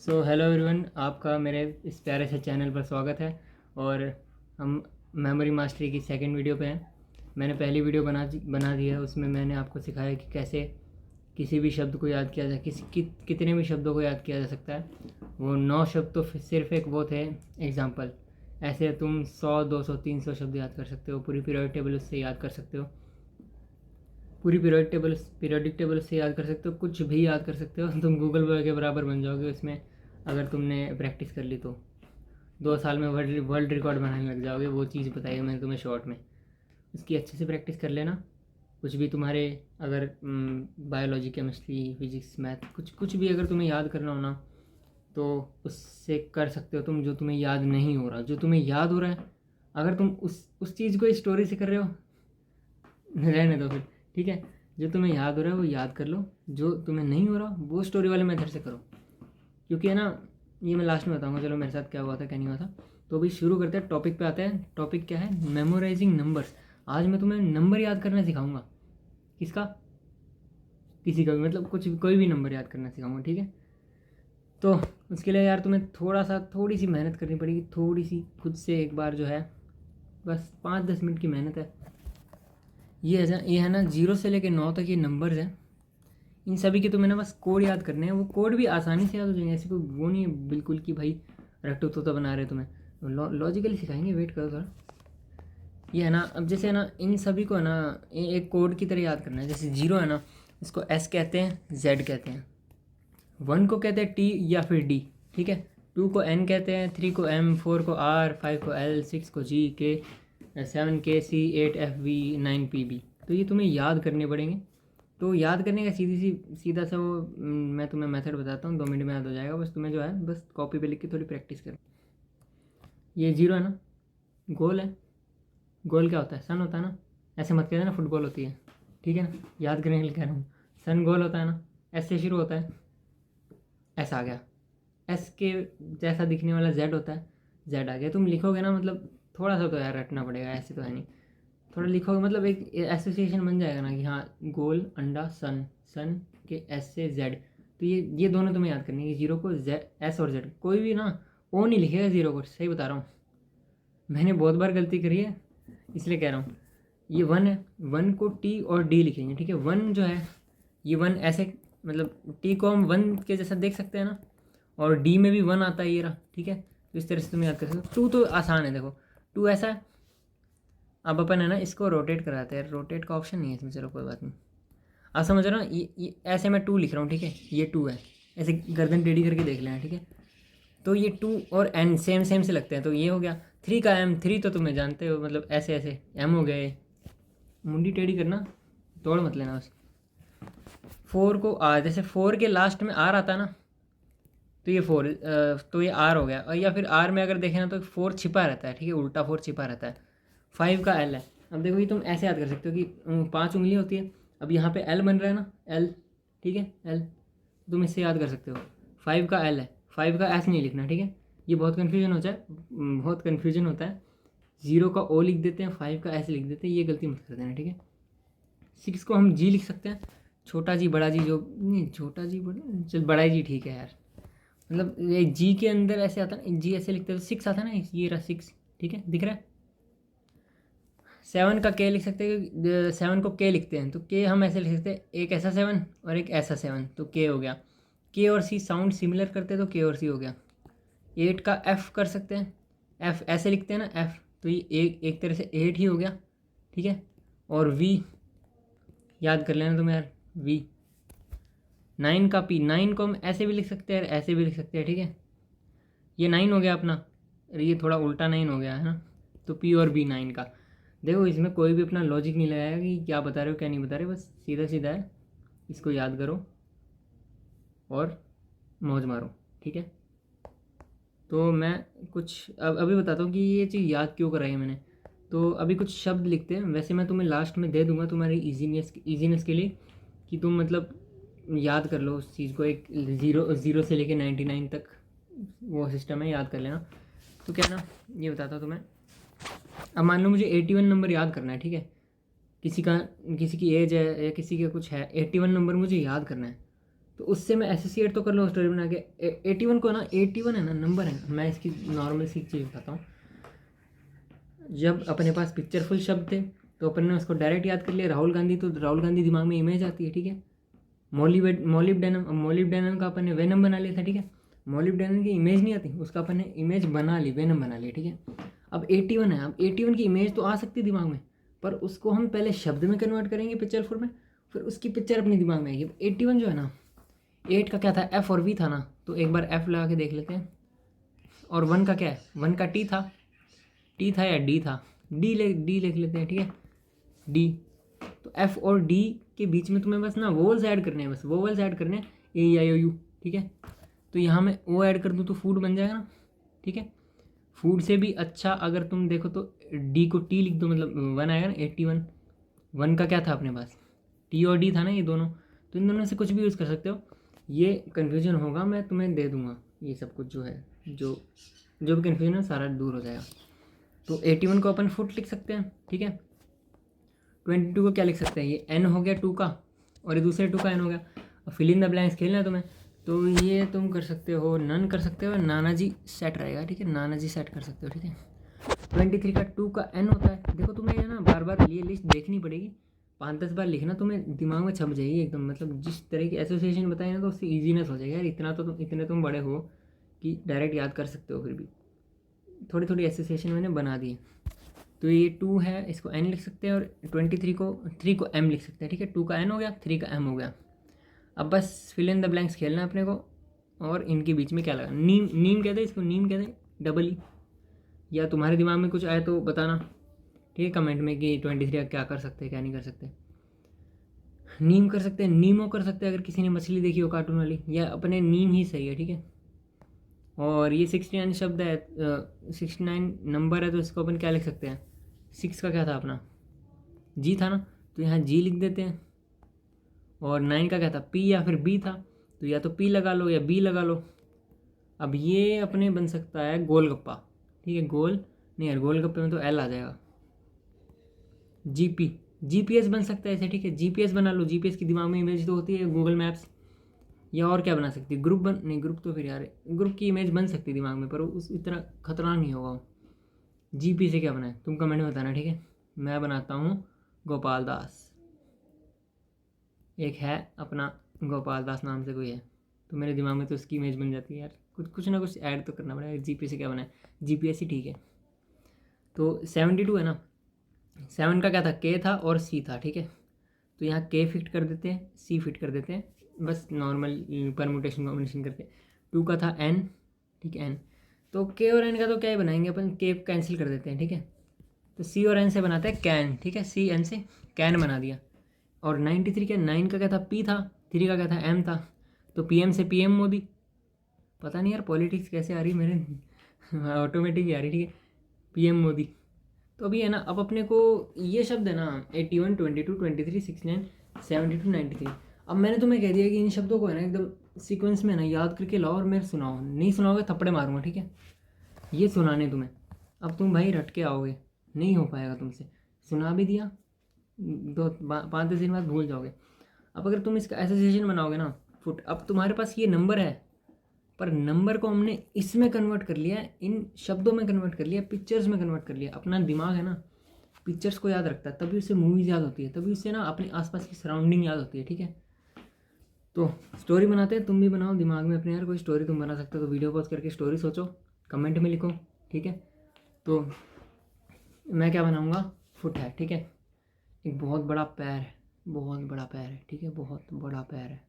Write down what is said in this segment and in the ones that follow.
Hello everyone, आपका मेरे इस प्यारे से चैनल पर स्वागत है। और हम मेमोरी मास्टरी की सेकंड वीडियो पे हैं। मैंने पहली वीडियो बना दी है, उसमें मैंने आपको सिखाया कि कैसे किसी भी शब्द को याद किया जाए, कितने भी शब्दों को याद किया जा सकता है। वो 9 शब्द तो सिर्फ एक वो थे एग्जाम्पल। ऐसे तुम 100, 200, 300 शब्द याद कर सकते हो। पूरी पीरियोडिक टेबल उससे याद कर सकते हो। पूरी पीरियोडिक टेबल से याद कर सकते हो। कुछ भी याद कर सकते हो। तुम गूगल के बराबर बन जाओगे इसमें, अगर तुमने प्रैक्टिस कर ली तो 2 साल में वर्ल्ड रिकॉर्ड बनाने लग जाओगे। वो चीज़ बताई है मैंने तुम्हें शॉर्ट में। इसकी अच्छे से प्रैक्टिस कर लेना। कुछ भी तुम्हारे अगर बायोलॉजी, केमिस्ट्री, फिजिक्स, मैथ कुछ भी अगर तुम्हें याद करना हो ना, तो उससे कर सकते हो तुम। जो तुम्हें याद नहीं हो रहा, जो तुम्हें याद हो रहा है, अगर तुम उस चीज़ को स्टोरी से कर रहे हो, रहने दो फिर, ठीक है। जो तुम्हें याद हो रहा है वो याद कर लो, जो तुम्हें नहीं हो रहा वो स्टोरी वाले मेथड से करो। क्योंकि है ना, ये मैं लास्ट में बताऊंगा चलो मेरे साथ क्या हुआ था क्या नहीं हुआ था। तो अभी शुरू करते हैं, टॉपिक पे आते हैं। टॉपिक क्या है? Memorising numbers. आज मैं तुम्हें नंबर याद करना सिखाऊंगा। किसका? किसी का भी, मतलब कुछ कोई भी नंबर याद करना सिखाऊंगा, ठीक है। तो उसके लिए यार तुम्हें थोड़ी सी मेहनत करनी पड़ेगी, थोड़ी सी खुद से एक बार जो है, बस 5-10 मिनट की मेहनत है। ये है ना 0 से लेकर 9 तक ये नंबर्स हैं। इन सभी के तुम्हें ना बस कोड याद करने हैं। वो कोड भी आसानी से याद हो जाएंगे, ऐसे कोई वो नहीं है बिल्कुल कि भाई रट्टू तोता बना रहे तुम्हें। लॉजिकली सिखाएंगे, वेट करो थोड़ा। ये है ना, अब जैसे है ना, इन सभी को है ना एक कोड की तरह याद करना है। जैसे 0 है ना, इसको S कहते हैं, Z कहते हैं। 1 को कहते हैं T या फिर D, ठीक है। 2 को N कहते हैं, 3 को M, 4 को R, 5 को L, 6 को G, K, 7 KC, 8 FV, 9 PB। तो ये तुम्हें याद करने पड़ेंगे। तो याद करने का सीधा सा वो मैं तुम्हें मेथड बताता हूँ, 2 मिनट में याद हो जाएगा। बस तुम्हें जो है बस कॉपी पे लिख के थोड़ी प्रैक्टिस कर। ये 0 है ना, गोल है। गोल क्या होता है? सन होता है ना। ऐसे मत कहना ना फुटबॉल होती है, ठीक है ना। याद करने के लिए कह रहा हूँ। सन गोल होता है ना, एस से शुरू होता है। एस आ गया। एस के जैसा दिखने वाला जेड होता है, जेड आ गया। तुम लिखोगे ना, मतलब थोड़ा सा तो यार रटना पड़ेगा, ऐसे तो है नहीं। थोड़ा लिखोगे मतलब एक एसोसिएशन बन जाएगा ना कि हाँ, गोल, अंडा, सन, सन के एस से जेड। तो ये दोनों तुम्हें याद करनी है कि 0 को एस और जेड। कोई भी ना ओ नहीं लिखेगा 0 को, सही बता रहा हूँ। मैंने बहुत बार गलती करी है, इसलिए कह रहा हूँ। ये 1 है, 1 को टी और डी लिखेंगे, ठीक है। 1 जो है, ये 1 ऐसे, मतलब टी को हम 1 के जैसा देख सकते हैं ना, और डी में भी 1 आता है, ये रहा, ठीक है। तो इस तरह से तुम याद कर सकते हो। 2 तो आसान है, देखो 2 ऐसा है। अब अपन है ना इसको रोटेट कराते हैं। रोटेट का ऑप्शन नहीं है इसमें, चलो कोई बात नहीं। आप समझ रहे हो ना, ये ऐसे मैं 2 लिख रहा हूँ, ठीक है। ये 2 है, ऐसे गर्दन टेढ़ी करके देख लेना, ठीक है। तो ये 2 और एन सेम सेम से लगते हैं, तो ये हो गया। 3 का एम, 3 तो तुम्हें जानते हो, मतलब ऐसे ऐसे एम हो गए। मुंडी टेढ़ी करना, तोड़ मत लेना बस। 4 को आर, जैसे 4 के लास्ट में आर आता है ना, तो ये 4, तो ये आर हो गया। और या फिर आर में अगर देखें ना, तो 4 छिपा रहता है, ठीक है, उल्टा 4 छिपा रहता है। 5 का एल है। अब देखो ये तुम ऐसे याद कर सकते हो कि 5 उंगली होती है। अब यहाँ पे एल बन रहा है ना, एल, ठीक है, एल, तुम इससे याद कर सकते हो। 5 का एल है, 5 का एस नहीं लिखना, ठीक है। ये बहुत कन्फ्यूजन होता है, बहुत कन्फ्यूजन होता है। 0 का ओ लिख देते हैं, 5 का एस लिख देते हैं, ये गलती मत कर देना, ठीक है। 6 को हम जी लिख सकते हैं, छोटा जी बड़ा जी, जो नहीं, छोटा जी बड़ा, चल बड़ा जी ठीक है यार। मतलब ये जी के अंदर ऐसे आता है ना, जी ऐसे लिखते हैं तो 6 आता है ना, ये रहा 6, ठीक है, दिख रहा है। 7 का के लिख सकते हैं, 7 को के लिखते हैं, तो के हम ऐसे लिख सकते हैं, एक ऐसा 7 और एक ऐसा 7, तो के हो गया। के और सी साउंड सिमिलर करते हैं, तो के और सी हो गया। 8 का एफ कर सकते हैं, एफ ऐसे लिखते हैं ना, एफ, तो ये एक तरह से 8 ही हो गया, ठीक है। और वी याद कर लेना तुम यार, वी। 9 का पी, 9 को हम ऐसे भी लिख सकते हैं, ऐसे भी लिख सकते हैं, ठीक है। ये 9 हो गया अपना, अरे ये थोड़ा उल्टा 9 हो गया है ना, तो पी और बी 9 का। देखो इसमें कोई भी अपना लॉजिक नहीं लगाया कि क्या बता रहे हो क्या नहीं बता रहे, बस सीधा सीधा है। इसको याद करो और मौज मारो, ठीक है। तो मैं कुछ अब अभी बताता हूँ कि ये चीज़ याद क्यों कराई है मैंने। तो अभी कुछ शब्द लिखते हैं, वैसे मैं तुम्हें लास्ट में दे दूंगा तुम्हारी इजीनेस के लिए, कि तुम मतलब याद कर लो उस चीज़ को। एक 0 से लेके 99 तक वो सिस्टम है, याद कर लेना। तो क्या ना, ये बताता हूँ तुम्हें। अब मान लो मुझे 81 नंबर याद करना है, ठीक है। किसी की एज है या किसी का कुछ है, 81 नंबर मुझे याद करना है। तो उससे मैं एसोसिएट तो कर लूँ स्टोरी बना के। 81 को ना, 81 है ना नंबर है, मैं इसकी नॉर्मल सी चीज़ बताता हूँ। जब अपने पास पिक्चरफुल शब्द थे तो अपन ने उसको डायरेक्ट याद कर लिया, राहुल गांधी, तो राहुल गांधी दिमाग में इमेज आती है, ठीक है। मोलिब्डेनम का अपन ने वेनम बना लिया था, ठीक है। मोलिब्डेनम की इमेज नहीं आती, उसका अपन ने इमेज बना ली, वेनम बना लिया, ठीक है। अब 81 है, अब 81 की इमेज तो आ सकती है दिमाग में, पर उसको हम पहले शब्द में कन्वर्ट करेंगे पिक्चर फॉर्म में, फिर उसकी पिक्चर अपने दिमाग में आएगी। 81 जो है ना, 8 का क्या था, एफ और वी था ना, तो एक बार एफ लगा के देख लेते हैं। और 1 का क्या है, 1 का टी था, टी था या डी था, डी लिख लेते हैं, ठीक है, डी। तो एफ और डी के बीच में तुम्हें बस ना वोवल्स ऐड करने हैं, बस वोवल्स ऐड करने हैं, ए आई ओ यू, ठीक है। तो यहाँ मैं ओ ऐड कर दूँ तो फूड बन जाएगा ना, ठीक है। फूड से भी अच्छा अगर तुम देखो तो डी को टी लिख दो, मतलब 1 आएगा ना, 81। 1 का क्या था अपने पास, टी और डी था ना, ये दोनों, तो इन दोनों से कुछ भी यूज़ कर सकते हो। ये कन्फ्यूजन होगा, मैं तुम्हें दे दूँगा ये सब कुछ जो है, जो भी कन्फ्यूजन है सारा दूर हो जाएगा। तो 81 को अपन फुट लिख सकते हैं, ठीक है। 22 को क्या लिख सकते हैं, ये एन हो गया 2 का, और ये दूसरे 2 का एन हो गया। अब फिल इन द ब्लैंक्स खेलना है तुम्हें, तो ये तुम कर सकते हो, नन कर सकते हो, नाना जी सेट रहेगा, ठीक है, नाना जी सेट कर सकते हो, ठीक है। 23 का 2 का एन होता है, देखो तुम्हें है ना बार बार ये लिस्ट देखनी पड़ेगी, 5-10 बार लिखना, तुम्हें दिमाग में छप जाएगी एकदम, मतलब जिस तरह की एसोसिएशन बताए ना तो उससे ईजीनेस हो जाएगा यार। इतना तो इतने तुम बड़े हो कि डायरेक्ट याद कर सकते हो, फिर भी थोड़ी थोड़ी एसोसिएशन मैंने बना दी है। तो ये 2 है, इसको एन लिख सकते हैं, और 23 को 3 को एम लिख सकते हैं, ठीक है। 2 का एन हो गया, 3 का एम हो गया। अब बस फिल इन द ब्लैंक्स खेलना है अपने को, और इनके बीच में क्या लगा, नीम कहते हैं इसको, नीम कहते हैं, डबल ई। या तुम्हारे दिमाग में कुछ आए तो बताना, ठीक है, कमेंट में कि 23 क्या कर सकते हैं क्या नहीं कर सकते। नीम कर सकते हैं, नीमो कर सकते हैं, अगर किसी ने मछली देखी हो कार्टून वाली, या अपने नीम ही सही है, ठीक है। और ये 69 शब्द है, 69 नंबर है, तो इसको अपन क्या लिख सकते हैं, 6 का क्या था अपना, जी था ना, तो यहाँ जी लिख देते हैं। और 9 का क्या था, पी या फिर बी था, तो या तो पी लगा लो या बी लगा लो। अब ये अपने बन सकता है गोलगप्पा, ठीक है, गोल नहीं यार, गोलगप्पे में तो एल आ जाएगा। जीपी, जीपीएस बन सकता है ऐसे, ठीक है, जीपीएस बना लो, जीपीएस की दिमाग में इमेज तो होती है गूगल मैप्स। या और क्या बना सकती है, ग्रुप नहीं, ग्रुप तो फिर यार ग्रुप की इमेज बन सकती है दिमाग में, पर उस इतना खतरनाक नहीं होगा। जीपी से क्या बनाए तुम कमेंट में बताना, ठीक है। मैं बनाता हूँ गोपाल दास, एक है अपना गोपाल दास नाम से कोई है, तो मेरे दिमाग में तो उसकी इमेज बन जाती है यार, कुछ ना कुछ ऐड तो करना पड़ेगा। जीपी से क्या बनाए, जीपीएस ही ठीक है। तो 72 है ना, 7 का क्या था, के था और सी था, ठीक है। तो यहाँ के फिट कर देते हैं, सी फिट कर देते हैं, बस नॉर्मल परमुटेशन कॉम्बिनेशन करके। 2 का था एन, ठीक है, एन। तो के और एन का तो क्या ही बनाएंगे अपन, के कैंसिल कर देते हैं, ठीक है। तो सी और एन से बनाते हैं कैन, ठीक है, सी एन से कैन बना दिया। और 93 का 9 का क्या था, पी था, 3 का क्या था, एम था, तो पीएम से पीएम मोदी। पता नहीं यार पॉलिटिक्स कैसे आ रही मेरे ऑटोमेटिक ही आ रही, ठीक है, पीएम मोदी। तो अभी है ना, अब अपने को ये शब्द है ना, 81, 22, 23, 69, 72, 93। अब मैंने तुम्हें कह दिया कि इन शब्दों को है ना एकदम सीक्वेंस में ना याद करके लाओ और मेरे सुनाओ, नहीं सुनाओगे थप्पड़े मारूंगा, ठीक है। ये सुनाने तुम्हें, अब तुम भाई रट के आओगे, नहीं हो पाएगा तुमसे। सुना भी दिया, 5-10 दिन बाद भूल जाओगे। अब अगर तुम इसका एसोसिएशन बनाओगे ना, फुट, अब तुम्हारे पास ये नंबर है, पर नंबर को हमने इसमें कन्वर्ट कर लिया, इन शब्दों में कन्वर्ट कर लिया, पिक्चर्स में कन्वर्ट कर लिया। अपना दिमाग है ना पिक्चर्स को याद रखता है, तभी उसे मूवीज़ याद होती है, तभी उससे ना अपने आसपास की सराउंडिंग याद होती है, ठीक है। तो स्टोरी बनाते हैं, तुम भी बनाओ दिमाग में अपने यार कोई स्टोरी तुम बना सकते हो, तो वीडियो पॉज करके स्टोरी सोचो, कमेंट में लिखो, ठीक है। तो मैं क्या बनाऊँगा, फुट है, ठीक है, एक बहुत बड़ा पैर है, बहुत बड़ा पैर है, ठीक है, बहुत बड़ा पैर है,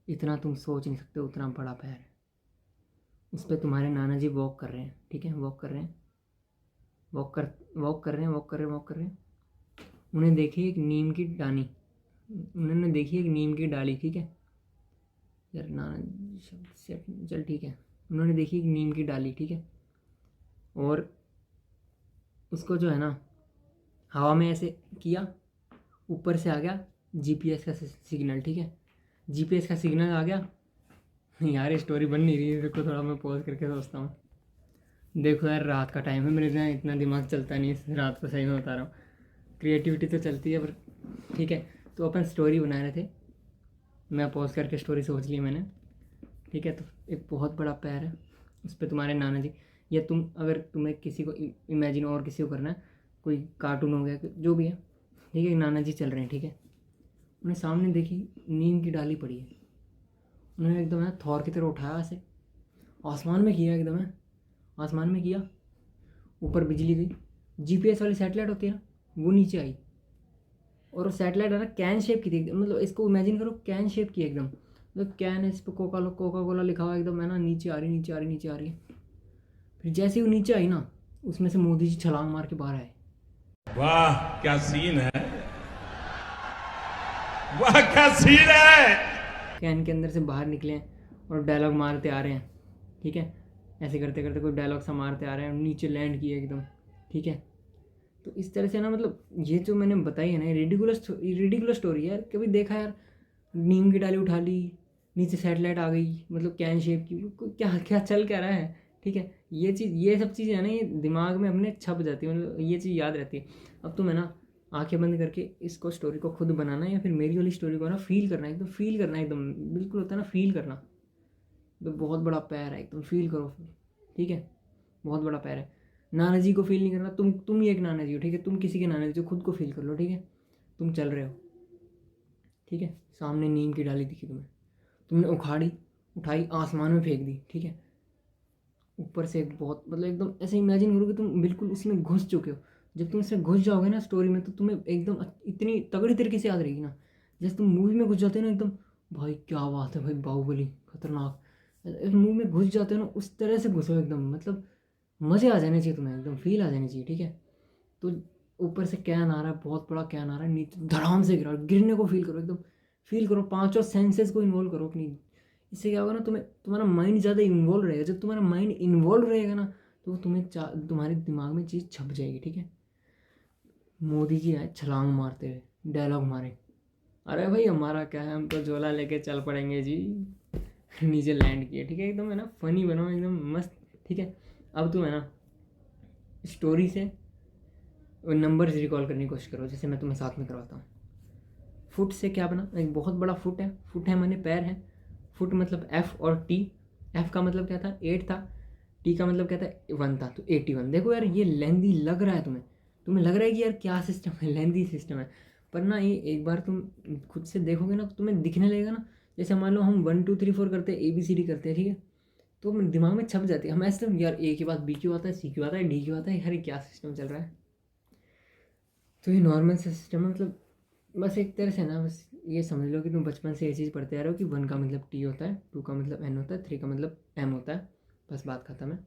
इतना तुम सोच नहीं सकते, उतना बड़ा पैर है। उस पर तुम्हारे नाना जी वॉक कर रहे हैं, ठीक है, वॉक कर रहे हैं, वॉक कर रहे हैं, वॉक कर रहे हैं। उन्हें देखी एक नीम की डाली, उन्होंने देखी एक नीम की डाली, ठीक है यार, नाना शब्द चल ठीक है, उन्होंने देखी एक नीम की डाली, ठीक है। और उसको जो है ना हवा में ऐसे किया, ऊपर से आ गया जीपीएस का सिग्नल, ठीक है, जीपीएस का सिग्नल आ गया। यार स्टोरी बन नहीं रही है, देखो थोड़ा मैं पॉज करके सोचता हूँ। देखो यार रात का टाइम है, मेरे यहाँ इतना दिमाग चलता नहीं है, रात को सही में बता रहा हूँ, क्रिएटिविटी तो चलती है पर ठीक है। तो अपन स्टोरी बना रहे थे, मैं पॉज करके स्टोरी सोच ली मैंने, ठीक है। तो एक बहुत बड़ा पैर है, उस पर तुम्हारे नाना जी, या तुम अगर तुम्हें किसी को इमेजिन और किसी को करना है, कोई कार्टून हो गया जो भी है, ठीक है, नाना जी चल रहे हैं, ठीक है। उन्हें सामने देखी नीम की डाली पड़ी है, उन्होंने एकदम है थौर की तरह उठाया ऐसे, आसमान में किया, एकदम है आसमान में किया, ऊपर बिजली गई, जीपीएस वाली सैटेलाइट होती है ना, वो नीचे आई, और वो सैटेलाइट है ना कैन शेप की थी, मतलब इसको इमेजिन करो कैन शेप की एकदम, मतलब कैन है, इस पर कोका कोला लिखा हुआ एकदम, है ना, नीचे आ रही नीचे आ रही नीचे आ रही है। फिर जैसे ही वो नीचे आई ना, उसमें से मोदी जी छलांग मार के बाहर आए। वाह क्या सीन है, वाह क्या सीन है। कैन के अंदर से बाहर निकले हैं और डायलॉग मारते आ रहे हैं, ठीक है, ऐसे करते करते कोई डायलॉग सा मारते आ रहे हैं और नीचे लैंड किए एकदम, ठीक है। तो इस तरह से ना, मतलब ये जो मैंने बताई है ना, रिडिकुलस स्टोरी है यार। कभी देखा यार, नीम की डाली उठा ली, नीचे सैटेलाइट आ गई, मतलब कैन शेप की, क्या क्या चल क्या रहा है, ठीक है। ये सब चीज़ें है ना, ये दिमाग में अपने छप जाती है, मतलब ये चीज़ याद रहती है। अब तुम है ना आंखें बंद करके इसको स्टोरी को खुद बनाना, या फिर मेरी वाली स्टोरी को ना फील करना, एकदम फील करना, एकदम बिल्कुल होता है ना फील करना। तो बहुत बड़ा पैर है, एकदम फील करो, ठीक है, बहुत बड़ा पैर है। नाना जी को फील नहीं करना, तुम ही एक नाना जी हो, ठीक है, तुम किसी के नाना जी हो, खुद को फील कर लो, ठीक है। तुम चल रहे हो, ठीक है, सामने नीम की डाली दिखी तुम्हें, तुमने उखाड़ी, उठाई, आसमान में फेंक दी, ठीक है। ऊपर से एक बहुत, मतलब एकदम ऐसे इमेजिन करो कि तुम बिल्कुल उसमें घुस चुके हो। जब तुम इसमें घुस जाओगे ना स्टोरी में, तो तुम्हें एकदम इतनी तगड़ी तरीके से याद रहेगी ना, जैसे तुम मूवी में घुस जाते हो ना एकदम, भाई क्या बात है भाई, बाहुबली खतरनाक, मूवी में घुस जाते हो ना, उस तरह से घुसो एकदम, मतलब मज़े आ जाने चाहिए तुम्हें, एकदम फील आ जानी चाहिए, ठीक है। तो ऊपर से कैन आ रहा है, बहुत बड़ा कैन आ रहा है, नीचे धड़ाम से गिरा, गिरने को फील करो, एकदम फील करो, पांचों सेंसेस को इन्वॉल्व करो अपनी। इससे क्या होगा ना, तुम्हारा माइंड ज़्यादा इन्वॉल्व रहेगा। जब तुम्हारा माइंड इन्वॉल्व रहेगा ना, तो तुम्हारे दिमाग में चीज़ छप जाएगी, ठीक है। मोदी जी आए छलांग मारते हुए, डायलॉग मारे, अरे भाई हमारा क्या है, हम तो झोला लेके चल पड़ेंगे जी। नीचे लैंड किए, ठीक है, एकदम है ना फनी बनाओ, एकदम मस्त, ठीक है। अब तुम है ना स्टोरी से नंबर्स रिकॉल करने की कोशिश करो, जैसे मैं तुम्हें साथ में करवाता हूँ। फुट से क्या बना, एक बहुत बड़ा फुट है माने पैर है, फुट मतलब एफ और टी, एफ का मतलब क्या था 8 था, टी का मतलब क्या था 1 था, तो 81। देखो यार ये लेंदी लग रहा है तुम्हें लग रहा है कि यार क्या सिस्टम है, लेंदी सिस्टम है, पर ना ये एक बार तुम खुद से देखोगे ना, तो तुम्हें दिखने लगेगा ना, जैसे मान लो हम 1 2 3 4 करते हैं, ABCD करते हैं, ठीक है, तो दिमाग में छप जाती है, हम ऐसे यार ए के बाद बी क्यों आता है, सी क्यों आता है, डी क्यों आता है, यार क्या सिस्टम चल रहा है। तो ये नॉर्मल सिस्टम है, मतलब बस एक तरह से ना, बस ये समझ लो कि तुम बचपन से ये चीज़ पढ़ते आ रहे हो कि 1 का मतलब टी होता है, 2 का मतलब एन होता है, 3 का मतलब एम होता है, बस बात खत्म है।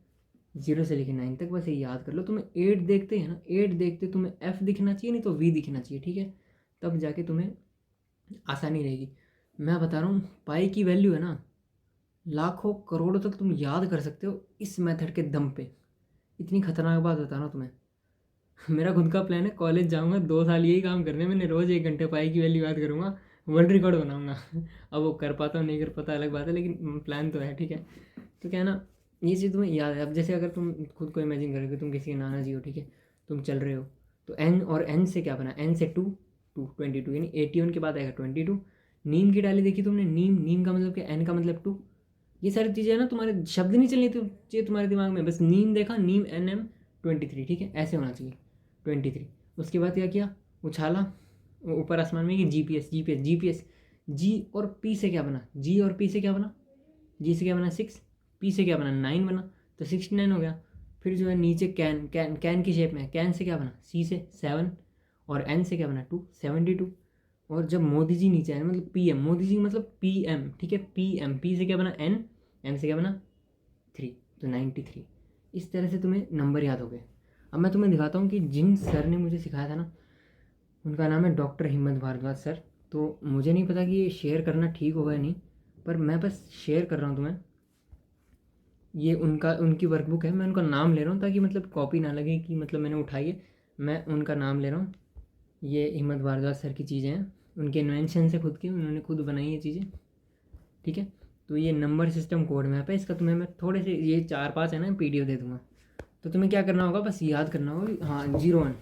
0 से लेकर 9 तक बस ये याद कर लो। तुम्हें 8 देखते हैं ना, 8 देखते तुम्हें एफ दिखना चाहिए, नहीं तो वी दिखना चाहिए, ठीक है, तब जाके तुम्हें आसानी रहेगी। मैं बता रहा हूँ पाई की वैल्यू है ना, लाखों करोड़ों तक तुम याद कर सकते हो इस मेथड के दम पे। इतनी खतरनाक बात बता रहा हूँ तुम्हें। मेरा खुद का प्लान है, कॉलेज जाऊँगा 2 साल यही काम करने, मैंने रोज़ 1 घंटे पाई की वैल्यू याद करूँगा, वर्ल्ड रिकॉर्ड बनाऊँगा। अब वो कर पाता हूँ नहीं कर पाता अलग बात है, लेकिन प्लान तो है, ठीक है। तो क्या है ना, ये चीज़ तुम्हें याद है। अब जैसे अगर तुम खुद को इमेजिन करोगे तुम किसी के नाना जी हो, ठीक है, तुम चल रहे हो, तो एन और एन से क्या बना, एन से 22 यानी 81 के बाद आएगा 22। नीम की डाली देखी तुमने, नीम का मतलब क्या, एन का मतलब 2। ये सारी चीज़ें है ना, तुम्हारे शब्द नहीं चलनी चाहिए तुम्हारे दिमाग में, बस नीम देखा, नीम NM 23, ठीक है, ऐसे होना चाहिए 23। उसके बाद क्या किया, उछाला ऊपर आसमान में कि GPS। जी और पी से क्या बना, जी और पी से क्या बना, जी से क्या बना 6, पी से क्या बना 9 बना, तो 69 हो गया। फिर जो है नीचे कैन की शेप में, कैन से क्या बना, सी से 7, और एन से क्या बना 2, 72। और जब मोदी जी नीचे आए, मतलब PM, मोदी जी मतलब PM, ठीक है, PM, पी से क्या बना एन, एम से क्या बना 3, तो 93। इस तरह से तुम्हें नंबर याद हो गए। अब मैं तुम्हें दिखाता हूँ कि जिन सर ने मुझे सिखाया था ना, उनका नाम है डॉक्टर हिम्मत भारद्वाज सर। तो मुझे नहीं पता कि ये शेयर करना ठीक होगा या नहीं, पर मैं बस शेयर कर रहा हूँ तुम्हें। ये उनकी वर्कबुक है, मैं उनका नाम ले रहा हूँ ताकि मतलब कॉपी ना लगे कि मतलब मैंने उठाई है, मैं उनका नाम ले रहा हूँ। ये हिम्मत भारद्वाज सर की चीज़ें हैं, उनके इन्वेंशन से खुद की, उन्होंने खुद बनाई ये चीज़ें, ठीक है। तो ये नंबर सिस्टम कोड मैप है, इसका तुम्हें मैं थोड़े से ये 4 5 है ना PDF दे दूँगा। तो तुम्हें क्या करना होगा, बस याद करना होगा कि हाँ 01,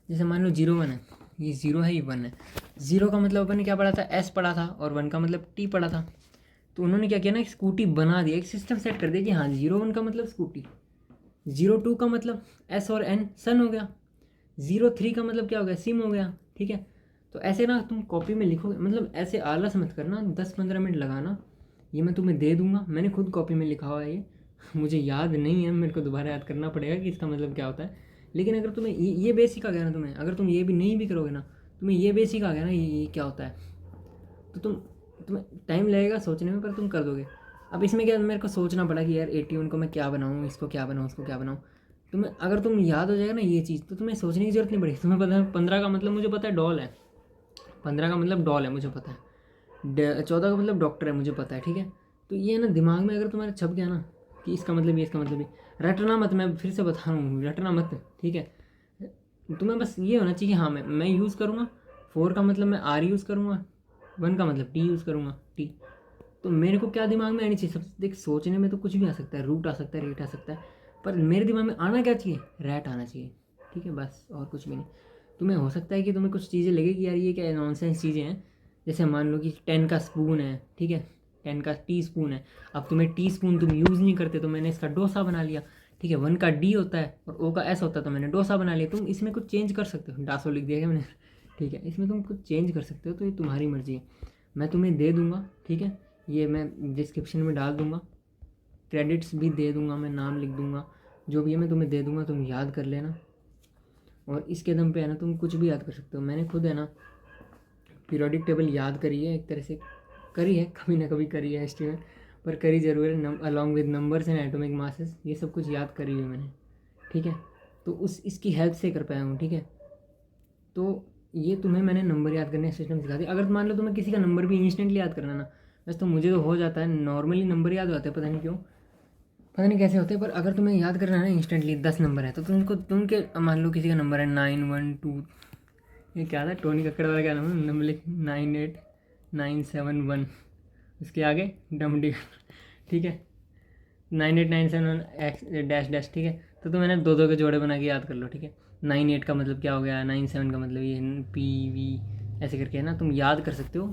जैसे मान लो 01 है, ये 0 है, ये 1 है, ज़ीरो का मतलब अपन ने क्या पढ़ा था, एस पढ़ा था, और 1 का मतलब टी पढ़ा था। तो उन्होंने क्या किया ना, स्कूटी बना दिया, एक सिस्टम सेट कर दिया कि हाँ 01 का मतलब स्कूटी, 02 का मतलब एस और एन सन हो गया, 03 का मतलब क्या हो गया, सिम हो गया। ठीक है, तो ऐसे ना तुम कॉपी में लिखोगे, मतलब ऐसे आलस मत करना, 10-15 मिनट लगाना, ये मैं तुम्हें दे दूंगा, मैंने खुद कॉपी में लिखा हुआ है ये मुझे याद नहीं है, मेरे को दोबारा याद करना पड़ेगा कि इसका मतलब क्या होता है। लेकिन अगर तुम्हें ये बेसिक आ गया ना, तुम्हें अगर तुम ये भी नहीं भी करोगे ना, तुम्हें ये बेसिक आ गया ना, ये क्या होता है, तो तुम्हें टाइम लगेगा सोचने में, पर तुम कर दोगे। अब इसमें क्या, मेरे को सोचना पड़ा कि यार 81 को मैं क्या बनाऊँ, इसको क्या बनाऊँ, उसको क्या बनाऊँ। तुम्हें अगर तुम याद हो जाएगा ना ये चीज़, तो तुम्हें सोचने की जरूरत नहीं पड़ेगी। तुम्हें पता है 15 का मतलब मुझे पता है डॉल है, 15 का मतलब डॉल है मुझे पता है, 14 का मतलब डॉक्टर है मुझे पता है। ठीक है, तो ये ना दिमाग में अगर तुम्हारे छप गया ना कि इसका मतलब ये, इसका मतलब ये, रटना मत, मैं फिर से बता रहा हूँ, रटना मत। ठीक है, तुम्हें बस ये होना चाहिए कि हाँ मैं यूज़ करूँगा, 4 का मतलब मैं आर यूज़ करूँगा, 1 का मतलब टी यूज़ करूँगा, टी। तो मेरे को क्या दिमाग में आनी चाहिए, सब देख सोचने में तो कुछ भी आ सकता है, रूट आ सकता है, रेट आ सकता है, पर मेरे दिमाग में आना क्या चाहिए, रैट आना चाहिए। ठीक है, बस और कुछ भी नहीं। तुम्हें हो सकता है कि तुम्हें कुछ चीज़ें लगे कि यार ये क्या नॉनसेंस चीज़ें हैं, जैसे मान लो कि 10 का स्पून है, ठीक है, 10 का टी स्पून है, अब तुम्हें टी स्पून तुम यूज़ नहीं करते, तो मैंने इसका डोसा बना लिया। ठीक है, 1 का डी होता है और ओ का एस होता है, तो मैंने डोसा बना लिया। तुम इसमें कुछ चेंज कर सकते हो, डासो लिख दिया क्या मैंने ठीक है, इसमें तुम कुछ चेंज कर सकते हो, तो ये तुम्हारी मर्ज़ी है, मैं तुम्हें दे दूँगा। ठीक है, ये मैं डिस्क्रिप्शन में डाल दूँगा, क्रेडिट्स भी दे दूँगा, मैं नाम लिख दूँगा, जो भी है मैं तुम्हें दे दूँगा, तुम याद कर लेना। और इसके दम पे है ना तुम कुछ भी याद कर सकते हो। मैंने खुद है ना पीरियोडिक टेबल याद करी है, एक तरह से करी है, कभी ना कभी करी है हिस्ट्री में, पर करी जरूर है, along with numbers and atomic masses, ये सब कुछ याद करी है मैंने। ठीक है, तो उस इसकी हेल्प से कर पाया हूँ। ठीक है, तो ये तुम्हें मैंने नंबर याद करने सिस्टम सिखा दिया। अगर मान लो तुम्हें किसी का नंबर भी इंस्टेंटली याद करना ना, वैसे तो मुझे तो हो जाता है, नॉर्मली नंबर याद हो जाते हैं, पता नहीं क्यों, पता नहीं कैसे होते हैं, पर अगर तुम्हें याद करना है ना इंस्टेंटली 10 नंबर है, तो तुमको तुम के मान लो किसी का नंबर है 912, ये क्या था, टोनी कक्कड़ वाला क्या नाम है, नंबर लिख 98971, उसके आगे डम डी ठीक है, 98971 डैश डैश। ठीक है, तो मैंने दो दो के जोड़े बना के याद कर लो। ठीक है, 98 का मतलब क्या हो गया, 97 का मतलब ये पी वी, ऐसे करके है ना तुम याद कर सकते हो।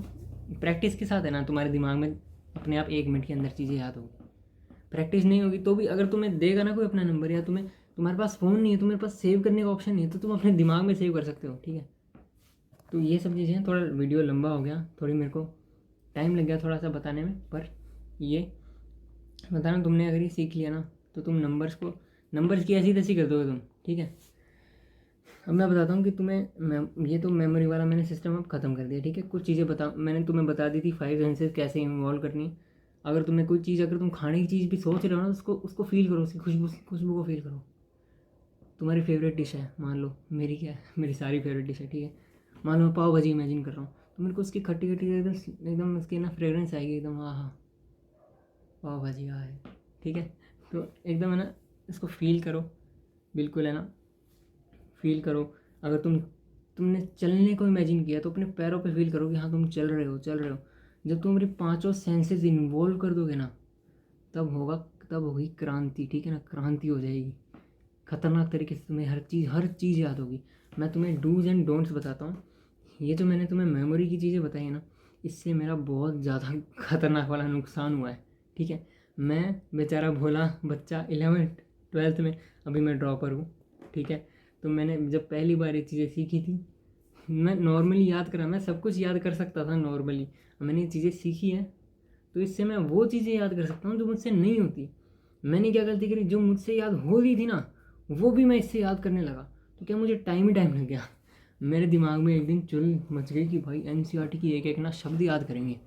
प्रैक्टिस के साथ है ना तुम्हारे दिमाग में अपने आप 1 मिनट के अंदर चीज़ें याद होगी। प्रैक्टिस नहीं होगी तो भी अगर तुम्हें देगा ना कोई अपना नंबर, या तुम्हारे पास फ़ोन नहीं है, तुम्हारे पास सेव करने का ऑप्शन नहीं है, तो तुम अपने दिमाग में सेव कर सकते हो। ठीक है, तो ये सब चीज़ें हैं। थोड़ा वीडियो लंबा हो गया, थोड़ी मेरे को टाइम लग गया थोड़ा सा बताने में, पर ये बताना तुमने अगर ये सीख लिया ना, तो तुम नंबर्स की ऐसी तैसी कर दोगे तुम। ठीक है, अब मैं बताता हूँ कि तुम्हें ये तो मेमोरी वाला मैंने सिस्टम अब ख़त्म कर दिया। ठीक है, कुछ चीज़ें मैंने तुम्हें बता दी थी 5 सेंसेस कैसे इन्वॉल्व करनी है। अगर तुम्हें कोई चीज़, अगर तुम खाने की चीज़ भी सोच रहे हो ना, तो उसको फील करो, उसकी खुशबू को फील करो। तुम्हारी फेवरेट डिश है, मान लो मेरी क्या है, मेरी सारी फेवरेट डिश है। ठीक है, मान लो मैं पाव भाजी इमेजिन कर रहा हूँ, तो मेरे को उसकी खट्टी खट्टी एकदम एकदम उसकी ना फ्रेगरेंस आएगी एकदम, हाँ हाँ पाव भाजी हाँ है। ठीक है, तो एकदम है ना इसको फील करो, बिल्कुल है ना फील करो। अगर तुमने चलने को इमेजिन किया, तो अपने पैरों पे फील करो कि हाँ तुम चल रहे हो। जब तुम अपनी 5 सेंसेस इन्वॉल्व कर दोगे ना, तब होगी क्रांति। ठीक है ना, क्रांति हो जाएगी खतरनाक तरीके से, तुम्हें हर चीज़ याद होगी। मैं तुम्हें डूज एंड डोंट्स बताता हूँ। ये जो मैंने तुम्हें मेमोरी की चीज़ें बताई है ना, इससे मेरा बहुत ज़्यादा खतरनाक वाला नुकसान हुआ है। ठीक है, मैं बेचारा भोला बच्चा 11th 12th में, अभी मैं ड्रॉपर हूँ। ठीक है, तो मैंने जब पहली बार ये चीज़ें सीखी थी, मैं नॉर्मली याद करा, मैं सब कुछ याद कर सकता था नॉर्मली, मैंने ये चीज़ें सीखी है, तो इससे मैं वो चीज़ें याद कर सकता हूँ जो मुझसे नहीं होती। मैंने क्या गलती करी, जो मुझसे याद हो रही थी ना, वो भी मैं इससे याद करने लगा, तो क्या मुझे टाइम लग गया। मेरे दिमाग में एक दिन चुल मच गई कि भाई एनसीईआरटी की एक एक ना शब्द याद करेंगे।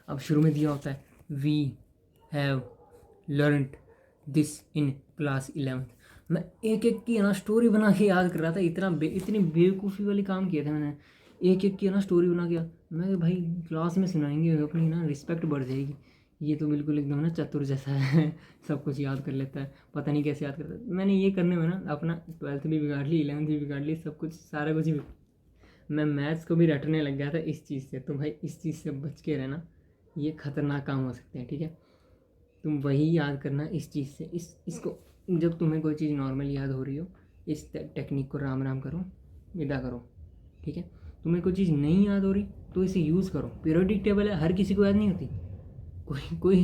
अब शुरू में दिया होता है we have learned this in class 11th, मैं एक एक की ना स्टोरी बना के याद कर रहा था। इतनी बेवकूफ़ी वाली काम किए थे मैंने, एक एक की ना स्टोरी बना के मैं भाई क्लास में सुनाएंगे, अपनी ना रिस्पेक्ट बढ़ जाएगी। ये तो बिल्कुल एकदम ना चतुर जैसा है सब कुछ याद कर लेता है, पता नहीं कैसे याद करता है। मैंने ये करने में ना अपना 12th भी बिगाड़ ली, 11th भी बिगाड़ ली, सब कुछ सारा कुछ ही। मैं मैथ्स को भी रटने लग गया था इस चीज़ से। तो भाई इस चीज़ से बच के रहना, ये खतरनाक काम हो सकते हैं। ठीक है, तुम वही याद करना इस चीज़ से, इसको जब तुम्हें कोई चीज़ नॉर्मल याद हो रही हो, इस टेक्निक को राम राम करो, विदा करो। ठीक है, तुम्हें कोई चीज़ नहीं याद हो रही तो इसे यूज़ करो। पीरियोडिक टेबल है, हर किसी को याद नहीं होती, कोई कोई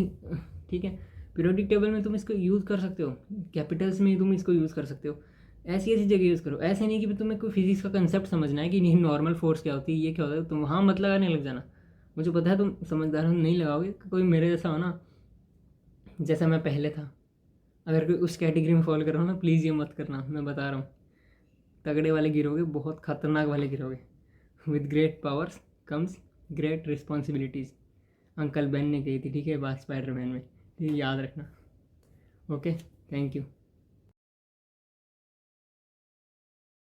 ठीक है। पीरियोडिक टेबल में तुम इसको यूज़ कर सकते हो, कैपिटल्स में तुम इसको यूज़ कर सकते हो, ऐसी ऐसी जगह यूज़ करो। ऐसे नहीं कि तुम्हें कोई फिजिक्स का कंसेप्ट समझना है कि नहीं नॉर्मल फोर्स क्या होती है, ये क्या होता है, तुम वहाँ मत लगाने लग जाना। मुझे पता है तुम समझदार हो, नहीं लगाओगे। कोई मेरे जैसा हो ना, जैसा मैं पहले था, अगर कोई उस कैटेगरी में फॉलो कर रहा हो ना, प्लीज़ ये मत करना, मैं बता रहा हूँ। तगड़े वाले गिरोगे, बहुत खतरनाक वाले गिरोगे। With great powers comes great responsibilities, uncle Ben ने कही थी, ठीक है, बात स्पाइडरमैन में, ये याद रखना। Okay, thank you.